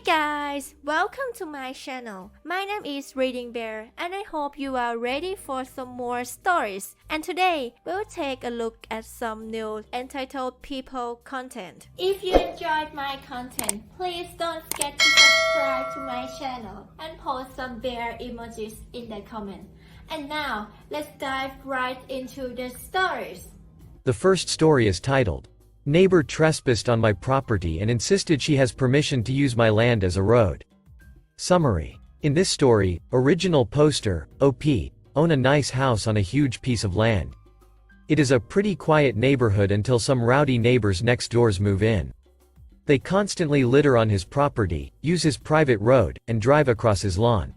guys, welcome to my channel. My name is ReadingBear and I hope you are ready for some more stories. And today, we'll take a look at some new entitled people content. If you enjoyed my content, please don't forget to subscribe to my channel and post some bear emojis in the comment. And now, let's dive right into the stories. The first story is titled, Neighbor Trespassed on My Property and Insisted She Has Permission to Use My Land as a Road. Summary. In this story, original poster, OP, own a nice house on a huge piece of land. It is a pretty quiet neighborhood until some rowdy neighbors next doors move in. They constantly litter on his property, use his private road, and drive across his lawn.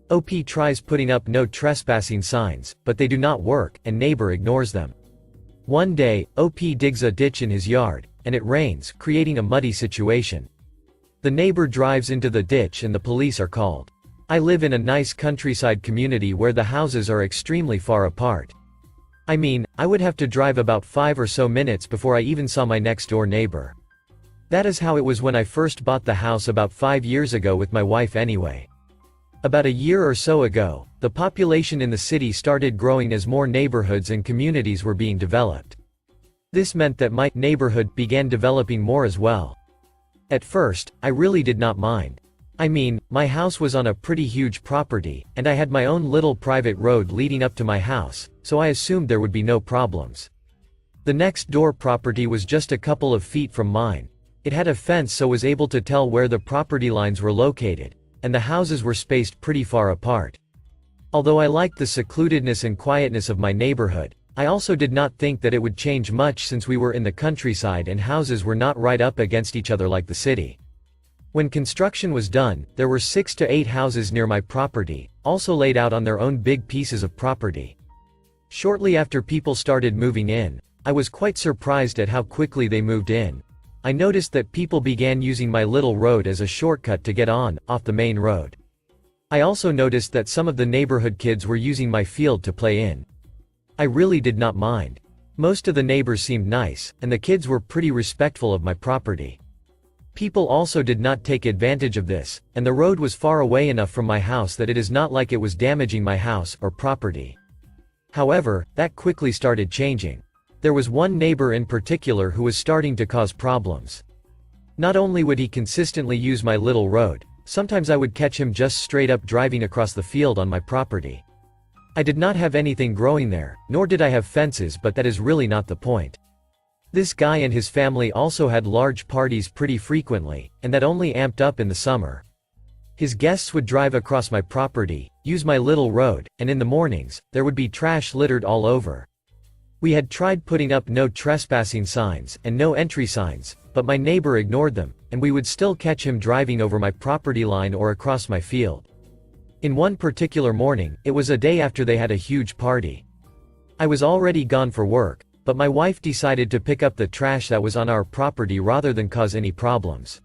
OP tries putting up no trespassing signs, but they do not work, and neighbor ignores them. One day, OP digs a ditch in his yard, and it rains, creating a muddy situation. The neighbor drives into the ditch and the police are called. I live in a nice countryside community where the houses are extremely far apart. I mean, I would have to drive about 5 or so minutes before I even saw my next door neighbor. That is how it was when I first bought the house about 5 years ago with my wife anyway. About a year or so ago, the population in the city started growing as more neighborhoods and communities were being developed. This meant that my neighborhood began developing more as well. At first, I really did not mind. I mean, my house was on a pretty huge property, and I had my own little private road leading up to my house, so I assumed there would be no problems. The next door property was just a couple of feet from mine. It had a fence so was able to tell where the property lines were located, and the houses were spaced pretty far apart. Although I liked the secludedness and quietness of my neighborhood, I also did not think that it would change much since we were in the countryside and houses were not right up against each other like the city. When construction was done, there were 6 to 8 houses near my property, also laid out on their own big pieces of property. Shortly after people started moving in, I was quite surprised at how quickly they moved in. I noticed that people began using my little road as a shortcut to get off the main road. I also noticed that some of the neighborhood kids were using my field to play in. I really did not mind. Most of the neighbors seemed nice, and the kids were pretty respectful of my property. People also did not take advantage of this, and the road was far away enough from my house that it is not like it was damaging my house or property. However, that quickly started changing. There was one neighbor in particular who was starting to cause problems. Not only would he consistently use my little road, sometimes I would catch him just straight up driving across the field on my property. I did not have anything growing there, nor did I have fences, but that is really not the point. This guy and his family also had large parties pretty frequently, and that only amped up in the summer. His guests would drive across my property, use my little road, and in the mornings, there would be trash littered all over. We had tried putting up no trespassing signs and no entry signs, but my neighbor ignored them, and we would still catch him driving over my property line or across my field. In one particular morning, it was a day after they had a huge party. I was already gone for work, but my wife decided to pick up the trash that was on our property rather than cause any problems.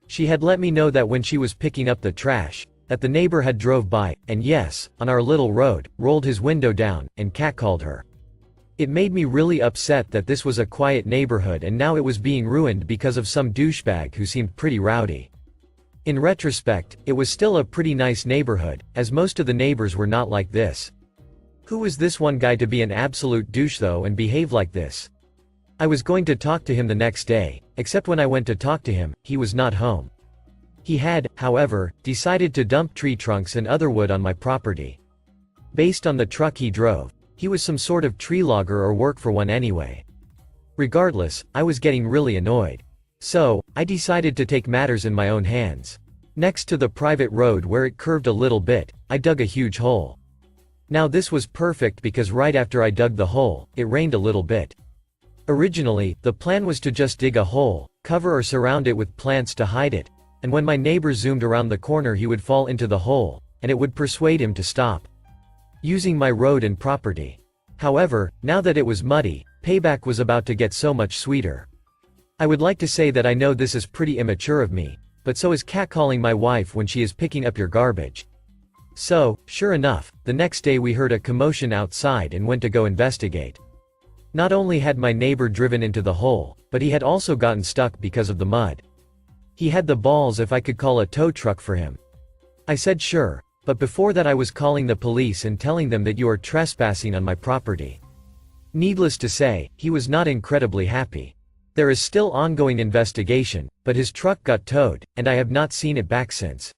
She had let me know that when she was picking up the trash, that the neighbor had drove by, and yes, on our little road, rolled his window down, and catcalled her. It made me really upset that this was a quiet neighborhood and now it was being ruined because of some douchebag who seemed pretty rowdy. In retrospect, it was still a pretty nice neighborhood, as most of the neighbors were not like this. Who was this one guy to be an absolute douche though and behave like this? I was going to talk to him the next day, except when I went to talk to him, he was not home. He had, however, decided to dump tree trunks and other wood on my property. Based on the truck he drove, he was some sort of tree logger or work for one anyway. Regardless, I was getting really annoyed. So, I decided to take matters in my own hands. Next to the private road where it curved a little bit, I dug a huge hole. Now this was perfect because right after I dug the hole, it rained a little bit. Originally, the plan was to just dig a hole, cover or surround it with plants to hide it, and when my neighbor zoomed around the corner he would fall into the hole, and it would persuade him to stop using my road and property. However, now that it was muddy, payback was about to get so much sweeter. I would like to say that I know this is pretty immature of me, but so is catcalling my wife when she is picking up your garbage. So, sure enough, the next day we heard a commotion outside and went to go investigate. Not only had my neighbor driven into the hole, but he had also gotten stuck because of the mud. He had the balls if I could call a tow truck for him. I said sure, but before that I was calling the police and telling them that you are trespassing on my property. Needless to say, he was not incredibly happy. There is still ongoing investigation, but his truck got towed, and I have not seen it back since.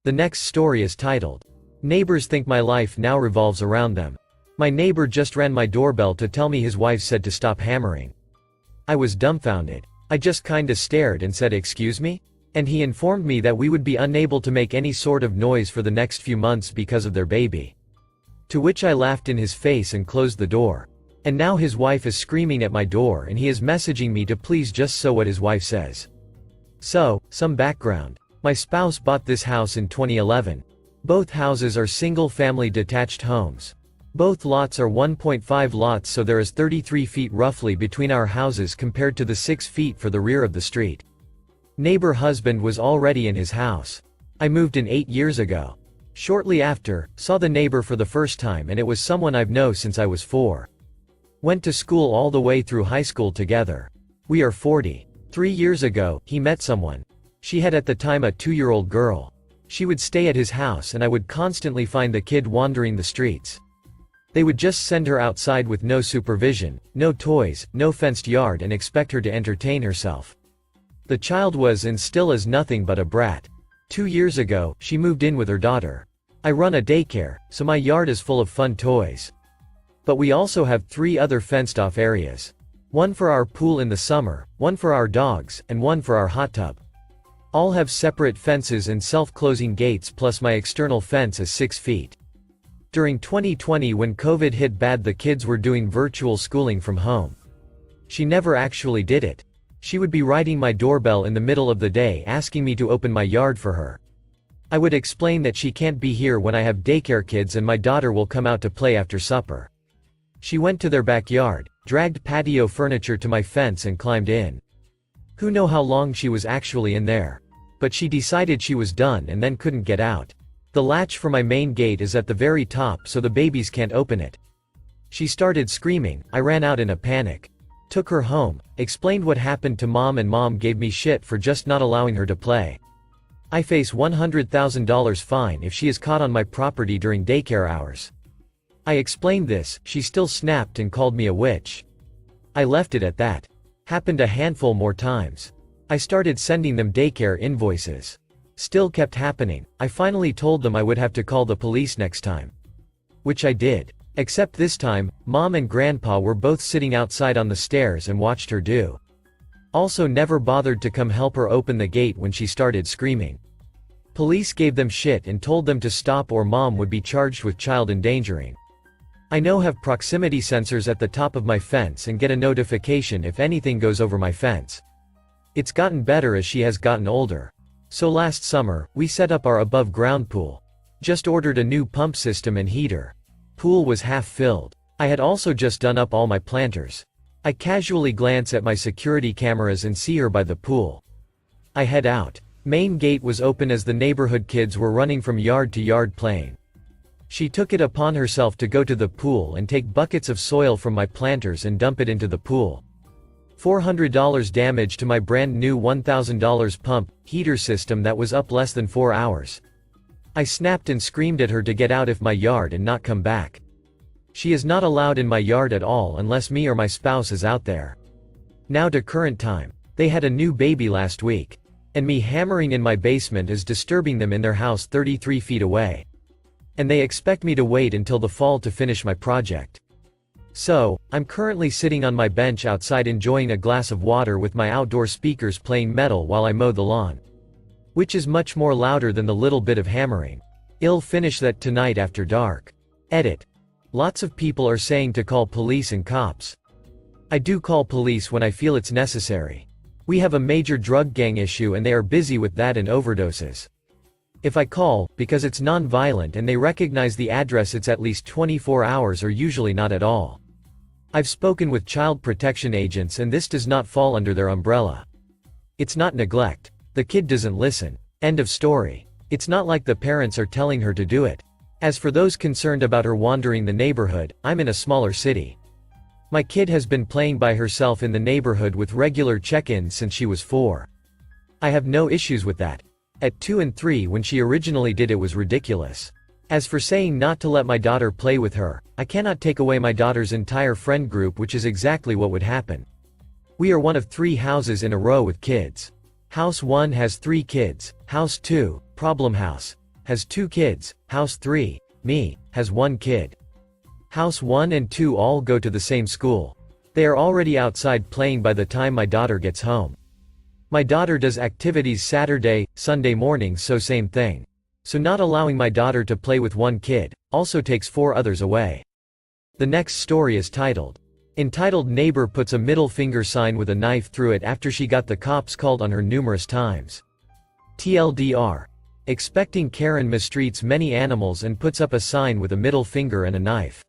The next story is titled, Neighbors Think My Life Now Revolves Around Them. My neighbor just rang my doorbell to tell me his wife said to stop hammering. I was dumbfounded. I just kinda stared and said excuse me? And he informed me that we would be unable to make any sort of noise for the next few months because of their baby. To which I laughed in his face and closed the door. And now his wife is screaming at my door and he is messaging me to please just so what his wife says. So, some background. My spouse bought this house in 2011. Both houses are single-family detached homes. Both lots are 1.5 lots, so there is 33 feet roughly between our houses compared to the 6 feet for the rear of the street. Neighbor husband was already in his house. I moved in 8 years ago. Shortly after, saw the neighbor for the first time and it was someone I've known since I was 4. Went to school all the way through high school together. We are 40. 3 years ago, he met someone. She had at the time a 2-year-old girl. She would stay at his house and I would constantly find the kid wandering the streets. They would just send her outside with no supervision, no toys, no fenced yard and expect her to entertain herself. The child was and still is nothing but a brat. 2 years ago, she moved in with her daughter. I run a daycare, so my yard is full of fun toys. But we also have 3 other fenced-off areas. One for our pool in the summer, one for our dogs, and one for our hot tub. All have separate fences and self-closing gates, plus my external fence is 6 feet. During 2020 when COVID hit bad, the kids were doing virtual schooling from home. She never actually did it. She would be ringing my doorbell in the middle of the day asking me to open my yard for her. I would explain that she can't be here when I have daycare kids and my daughter will come out to play after supper. She went to their backyard, dragged patio furniture to my fence and climbed in. Who knows how long she was actually in there. But she decided she was done and then couldn't get out. The latch for my main gate is at the very top so the babies can't open it. She started screaming, I ran out in a panic. Took her home, explained what happened to mom and mom gave me shit for just not allowing her to play. I face $100,000 fine if she is caught on my property during daycare hours. I explained this, she still snapped and called me a witch. I left it at that. Happened a handful more times. I started sending them daycare invoices. Still kept happening. I finally told them I would have to call the police next time. Which I did. Except this time, mom and grandpa were both sitting outside on the stairs and watched her do. Also never bothered to come help her open the gate when she started screaming. Police gave them shit and told them to stop or mom would be charged with child endangering. I now have proximity sensors at the top of my fence and get a notification if anything goes over my fence. It's gotten better as she has gotten older. So last summer, we set up our above ground pool. Just ordered a new pump system and heater. Pool was half filled. I had also just done up all my planters. I casually glance at my security cameras and see her by the pool. I head out. Main gate was open as the neighborhood kids were running from yard to yard playing. She took it upon herself to go to the pool and take buckets of soil from my planters and dump it into the pool. $400 damage to my brand new $1,000 pump heater system that was up less than 4 hours. I snapped and screamed at her to get out of my yard and not come back. She is not allowed in my yard at all unless me or my spouse is out there. Now to current time. They had a new baby last week. And me hammering in my basement is disturbing them in their house 33 feet away. And they expect me to wait until the fall to finish my project. So, I'm currently sitting on my bench outside enjoying a glass of water with my outdoor speakers playing metal while I mow the lawn. Which is much more louder than the little bit of hammering. I'll finish that tonight after dark. Edit. Lots of people are saying to call police and cops. I do call police when I feel it's necessary. We have a major drug gang issue and they are busy with that and overdoses. If I call, because it's non-violent and they recognize the address, it's at least 24 hours or usually not at all. I've spoken with child protection agents and this does not fall under their umbrella. It's not neglect. The kid doesn't listen. End of story. It's not like the parents are telling her to do it. As for those concerned about her wandering the neighborhood, I'm in a smaller city. My kid has been playing by herself in the neighborhood with regular check-ins since she was 4. I have no issues with that. At 2 and 3 when she originally did it was ridiculous. As for saying not to let my daughter play with her, I cannot take away my daughter's entire friend group, which is exactly what would happen. We are one of 3 houses in a row with kids. House 1 has 3 kids, House 2, Problem House, has 2 kids, House 3, me, has 1 kid. House 1 and 2 all go to the same school. They are already outside playing by the time my daughter gets home. My daughter does activities Saturday, Sunday mornings, so same thing. So not allowing my daughter to play with 1 kid, also takes 4 others away. The next story is entitled Neighbor Puts a Middle Finger Sign with a Knife Through It After She Got the Cops Called on Her Numerous Times. TLDR. Expecting Karen mistreats many animals and puts up a sign with a middle finger and a knife.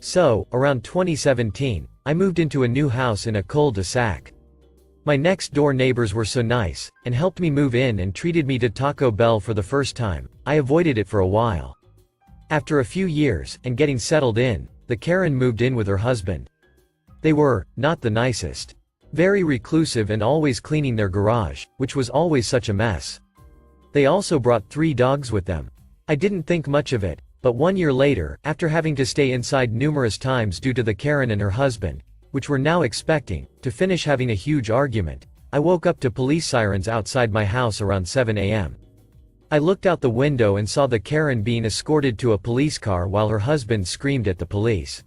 So, around 2017, I moved into a new house in a cul-de-sac. My next door neighbors were so nice, and helped me move in and treated me to Taco Bell for the first time. I avoided it for a while. After a few years, and getting settled in, the Karen moved in with her husband. They were not the nicest. Very reclusive and always cleaning their garage, which was always such a mess. They also brought 3 dogs with them. I didn't think much of it, but 1 year later, after having to stay inside numerous times due to the Karen and her husband, which were now expecting to finish having a huge argument, I woke up to police sirens outside my house around 7 a.m. I looked out the window and saw the Karen being escorted to a police car while her husband screamed at the police.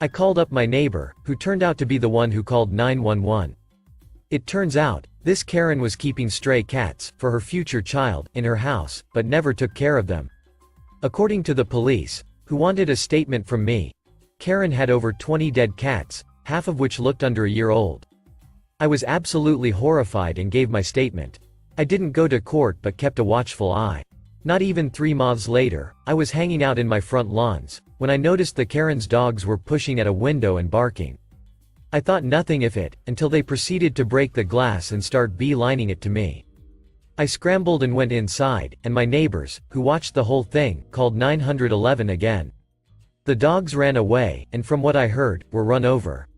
I called up my neighbor, who turned out to be the one who called 911. It turns out, this Karen was keeping stray cats, for her future child, in her house, but never took care of them. According to the police, who wanted a statement from me, Karen had over 20 dead cats, half of which looked under a year old. I was absolutely horrified and gave my statement. I didn't go to court but kept a watchful eye. Not even 3 months later, I was hanging out in my front lawns, when I noticed the Karen's dogs were pushing at a window and barking. I thought nothing of it, until they proceeded to break the glass and start beelining it to me. I scrambled and went inside, and my neighbors, who watched the whole thing, called 911 again. The dogs ran away, and from what I heard, were run over.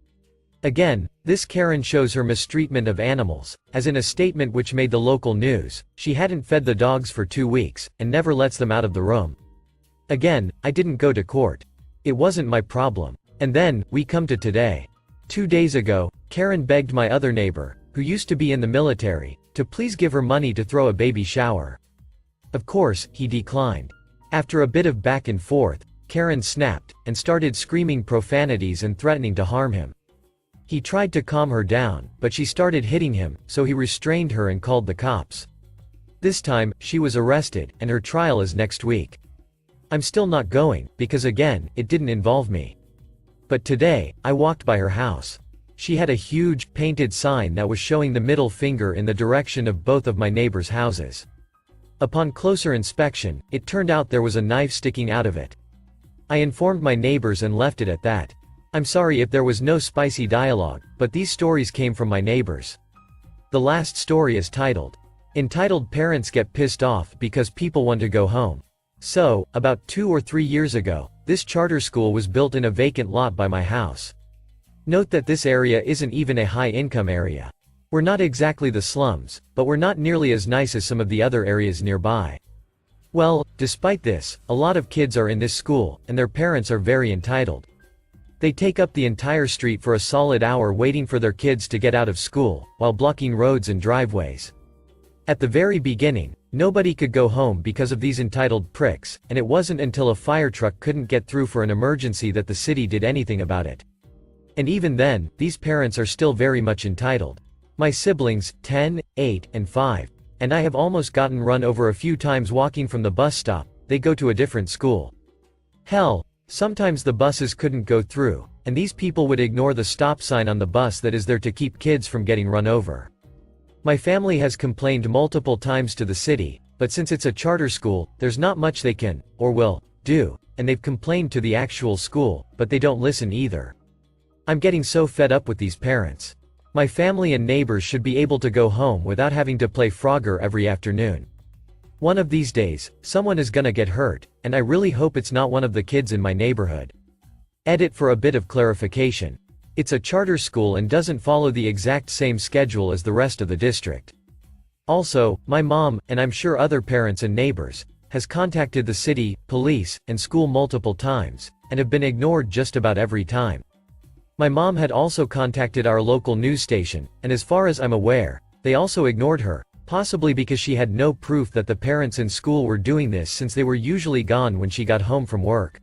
Again, this Karen shows her mistreatment of animals, as in a statement which made the local news, she hadn't fed the dogs for 2 weeks, and never lets them out of the room. Again, I didn't go to court. It wasn't my problem. And then, we come to today. 2 days ago, Karen begged my other neighbor, who used to be in the military, to please give her money to throw a baby shower. Of course, he declined. After a bit of back and forth, Karen snapped, and started screaming profanities and threatening to harm him. He tried to calm her down, but she started hitting him, so he restrained her and called the cops. This time, she was arrested, and her trial is next week. I'm still not going, because again, it didn't involve me. But today, I walked by her house. She had a huge, painted sign that was showing the middle finger in the direction of both of my neighbors' houses. Upon closer inspection, it turned out there was a knife sticking out of it. I informed my neighbors and left it at that. I'm sorry if there was no spicy dialogue, but these stories came from my neighbors. The last story is entitled Parents Get Pissed Off Because People Want to Go Home. So, about 2 or 3 years ago, this charter school was built in a vacant lot by my house. Note that this area isn't even a high-income area. We're not exactly the slums, but we're not nearly as nice as some of the other areas nearby. Well, despite this, a lot of kids are in this school, and their parents are very entitled. They take up the entire street for a solid hour waiting for their kids to get out of school, while blocking roads and driveways. At the very beginning, nobody could go home because of these entitled pricks, and it wasn't until a fire truck couldn't get through for an emergency that the city did anything about it. And even then, these parents are still very much entitled. My siblings, 10, 8, and 5, and I have almost gotten run over a few times walking from the bus stop. They go to a different school. Hell, sometimes the buses couldn't go through, and these people would ignore the stop sign on the bus that is there to keep kids from getting run over. My family has complained multiple times to the city, but since it's a charter school, there's not much they can, or will, do, and they've complained to the actual school, but they don't listen either. I'm getting so fed up with these parents. My family and neighbors should be able to go home without having to play Frogger every afternoon. One of these days, someone is gonna get hurt, and I really hope it's not one of the kids in my neighborhood. Edit for a bit of clarification. It's a charter school and doesn't follow the exact same schedule as the rest of the district. Also, my mom, and I'm sure other parents and neighbors, has contacted the city, police, and school multiple times, and have been ignored just about every time. My mom had also contacted our local news station, and as far as I'm aware, they also ignored her, possibly because she had no proof that the parents in school were doing this since they were usually gone when she got home from work.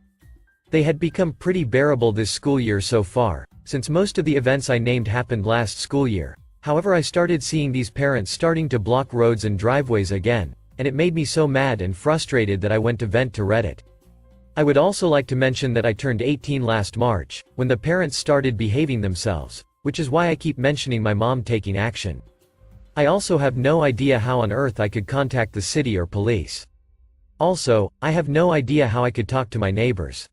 They had become pretty bearable this school year so far, since most of the events I named happened last school year. However, I started seeing these parents starting to block roads and driveways again, and it made me so mad and frustrated that I went to vent to Reddit. I would also like to mention that I turned 18 last March, when the parents started behaving themselves, which is why I keep mentioning my mom taking action. I also have no idea how on earth I could contact the city or police. Also, I have no idea how I could talk to my neighbors.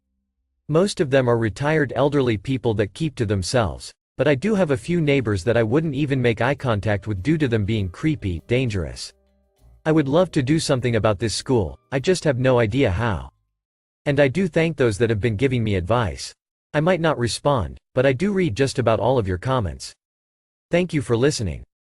Most of them are retired elderly people that keep to themselves, but I do have a few neighbors that I wouldn't even make eye contact with due to them being creepy, dangerous. I would love to do something about this school, I just have no idea how. And I do thank those that have been giving me advice. I might not respond, but I do read just about all of your comments. Thank you for listening.